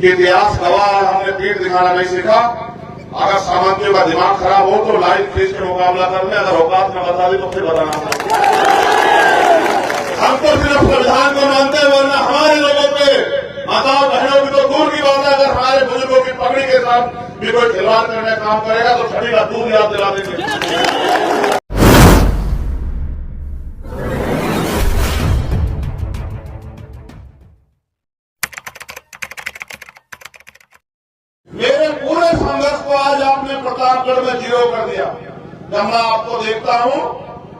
कि इतिहास गवाह है, हमने पीठ दिखाना नहीं सीखा। अगर सामंतियों का दिमाग खराब हो तो लाइन खींच के मुकाबला कर ले, अगर औकात में बता दी तो फिर बताना। हम तो सिर्फ संविधान को मानते हैं, वरना हमारे लोगों पे माताओं बहनों की तो दूर की बात है, अगर हमारे बुजुर्गों की पगड़ी के साथ भी कोई खिलवाड़ करने का काम करेगा तो छठी का दूध याद दिला देंगे। मेरे पूरे संघर्ष को आज आपने प्रतापगढ़ में जीरो कर दिया। जब मैं आपको देखता हूं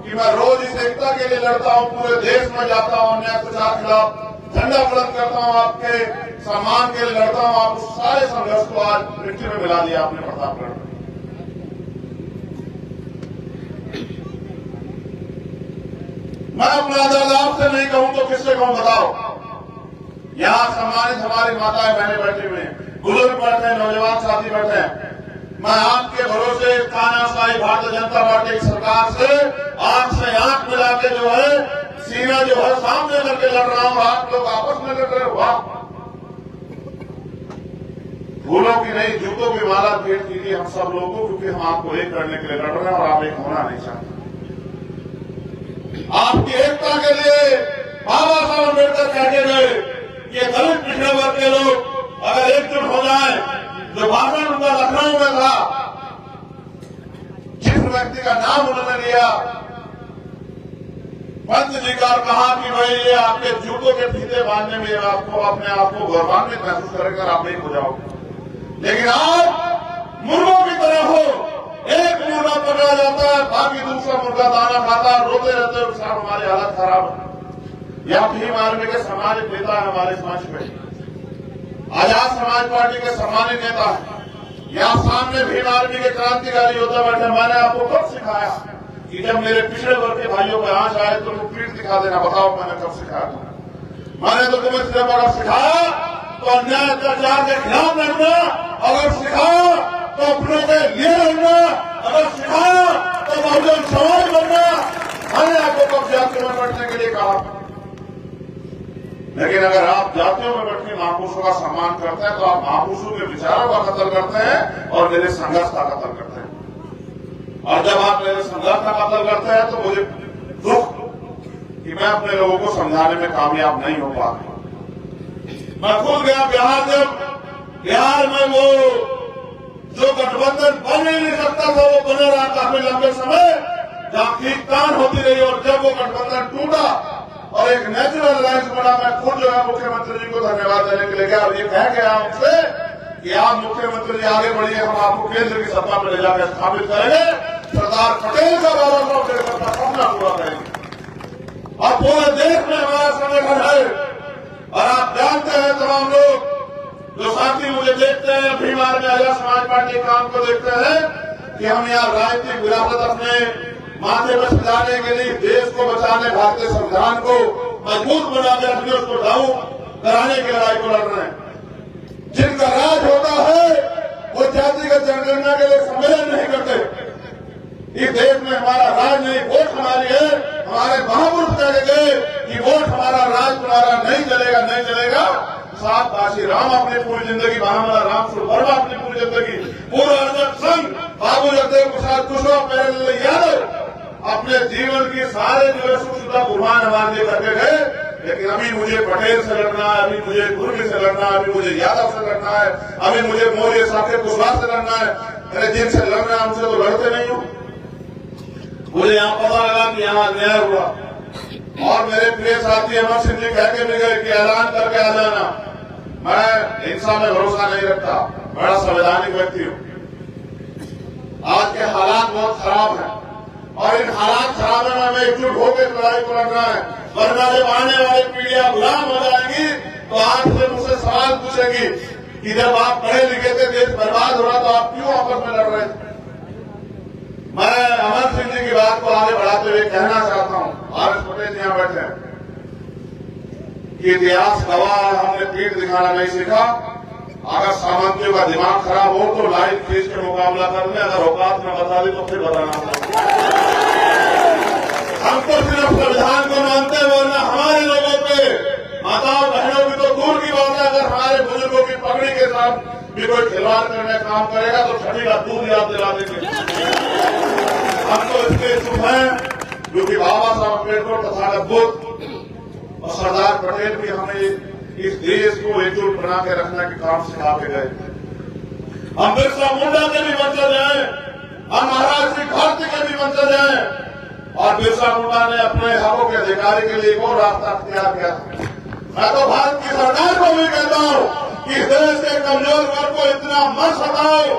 कि मैं रोज इस एकता के लिए लड़ता हूं, पूरे देश में जाता हूं, अन्याय अत्याचार के खिलाफ झंडा बुलंद करता हूं, आपके सम्मान के लिए लड़ता हूं, आप उस सारे संघर्ष को आज मिट्टी में मिला दिया आपने प्रतापगढ़ में। मैं अपना दर्द आपसे नहीं कहूं तो किससे कहूं बताओ। यहां सम्मानित हमारी माताएं बहनें बैठी हुई हैं, बुजुर्ग बैठे हैं, नौजवान साथी बैठे हैं। मैं आपके भरोसे तानाशाही भारतीय जनता पार्टी की सरकार से आंख से आंख मिला के जो है सीना जो है सामने करके लड़ रहा हूं, आप लोग आपस में लड़ रहे हो। वाह, फूलों की नहीं जूतों की माला भेंट कीजिए हम सब लोगों को, क्योंकि हम आपको एक करने के लिए लड़ रहे हैं और आप एक होना नहीं चाहते। आपकी एकता के लिए बाबा साहब अम्बेडकर कहते गए कि दलित पिछड़े वर्ग के लोग अगर एकजुट हो जाए, जो भाषण उनका लखनऊ में था, जिस व्यक्ति का नाम उन्होंने लिया पंत जी का, कहा कि भाई ये आपके जूतों के फीते बांधने में आपको अपने आप को गौरवान्वित महसूस करेगा, आप नहीं हो जाओगे। लेकिन आप मुर्गों की तरह हो, एक मुर्गा पकड़ा जाता है, बाकी दूसरा मुर्गा दाना खाता, रोते रहते हो, साहब हमारी हालत खराब है। यह भीम आर्मी के सम्मानित नेता है हमारे समाज में, आजाद समाज पार्टी के सम्मानित नेता है। यहाँ सामने भीम आर्मी के क्रांतिकारी योद्धा बैठे। मैंने आपको कब सिखाया कि जब मेरे पिछड़े वर्ग के भाइयों पे आंच आए तो पीठ दिखा देना? बताओ मैंने कब सिखाया? मैंने तो तुम्हें सिर्फ अगर सिखाया तो अन्याय अत्याचार के खिलाफ लड़ना, अगर सिखाया तो अपनों के लिए लड़ना, अगर सिखाया तो बहुजन समाज बनना। मैंने आपको कब जातियों में बैठने के लिए कहा? लेकिन अगर आप जातियों में बैठ के महापुरुषों का सम्मान करते हैं तो आप महापुरुषों के विचारों का कत्ल करते हैं और मेरे संघर्ष का कत्ल करते हैं। और जब आप मेरे संघर्ष का कत्ल करते हैं तो मुझे दुख कि मैं अपने लोगों को समझाने में कामयाब नहीं हो पा रहा। मैं खुद गया बिहार, जब बिहार में वो जो गठबंधन बन ही नहीं सकता था वो बना रहा काफी लंबे समय, जहां खींचतान होती रही, और जब वो गठबंधन टूटा और एक नेचुरल अलायंस बना, मैं खुद जो है मुख्यमंत्री जी को धन्यवाद देने के लिए गया और ये कह गया उनसे कि आप मुख्यमंत्री जी आगे बढ़िए, हम आपको केंद्र की सत्ता पर ले जाकर स्थापित करेंगे, सरदार पटेल का बाबा साहब अम्बेडकर का सपना पूरा करेंगे। और पूरे देश में हमारा संगठन है, और आप जानते हैं तमाम लोग जो साथी मुझे देखते हैं, भीम आर्मी आजाद समाज पार्टी के काम को देखते हैं कि हम यहाँ राजनीतिक विरासत अपने माथे पर सजाने के लिए, देश को बचाने, भारतीय संविधान को मजबूत बनाने, अपने उसको लागू कराने की लड़ाई को लड़ रहे हैं। जिनका राज होता है वो जातिगत जनगणना के लिए सम्मेलन नहीं करते। इस देश में हमारा राज नहीं, वोट हमारी है। हमारे महापुरुष कह गए कि वोट हमारा, राज तुम्हारा नहीं चलेगा, नहीं चलेगा। सात काशी राम अपनी पूरी जिंदगी, महामना राम स्वरूप वर्मा अपनी पूरी जिंदगी, पूरा अर्जक संघ, बाबू जगदेव प्रसाद कुशवाहा, प्रेमलाल यादव अपने जीवन की सारे जो है सुख सुविधा कुर्बान हमारे लिए करके गए। लेकिन अभी मुझे पटेल से लड़ना है, अभी मुझे कुर्मी से लड़ना है, अभी मुझे यादव से लड़ना है, अभी मुझे मौर्य साकेत कुशवाहा से लड़ना है। अरे जिनसे लड़ना है उनसे तो लड़ते नहीं हो। मुझे यहाँ पता लगा कि यहाँ अन्याय हुआ और मेरे प्रिय साथी अमर सिंह जी कह के भी गए कि ऐलान करके आ जाना। मैं हिंसा में भरोसा नहीं रखता, बड़ा संवैधानिक व्यक्ति हूँ। आज के हालात बहुत खराब हैं और इन हालात खराब में एकजुट होकर लड़ाई को लड़ना है, वरना जब आने वाली पीढ़ियां गुलाम हो जाएंगी तो आपसे मुझसे सवाल पूछेगी कि जब आप पढ़े लिखे थे, देश बर्बाद हो रहा, तो आप क्यों आपस में लड़ रहे थे? मैं अमर सिंह जी की बात को आगे बढ़ाते हुए कहना चाहता हूं, आर.एस. पटेल जी यहां बैठे हैं, कि इतिहास गवाह है, हमने पीठ दिखाना नहीं सीखा। अगर सामंतियों का दिमाग खराब हो तो लाइन खींच के मुकाबला कर ले, अगर औकात में बता दी तो फिर बताना। हम तो सिर्फ संविधान को मानते हैं, वरना हमारे लोगों पे माताओं बहनों की तो दूर की बात है, अगर हमारे बुजुर्गों की पगड़ी साथ भी कोई खिलवाड़ करने का काम करेगा तो छठी का दूध याद दिला देंगे। हम तो इसके इच्छुक हैं क्योंकि बाबा साहब अम्बेडकर, तथागत बुद्ध और सरदार पटेल भी हमें इस देश को एकजुट बना के रखने के काम सिखा के गए। हम बिरसा मुंडा के भी वंशज हैं, हम महाराज श्री भारती के भी वंशज हैं, और बिरसा मुंडा ने अपने हकों के अधिकारी के लिए एक और रास्ता अख्तियार किया। मैं तो भारत की सरकार को भी कहता हूं कि देश के कमजोर वर्ग को इतना मत सताओ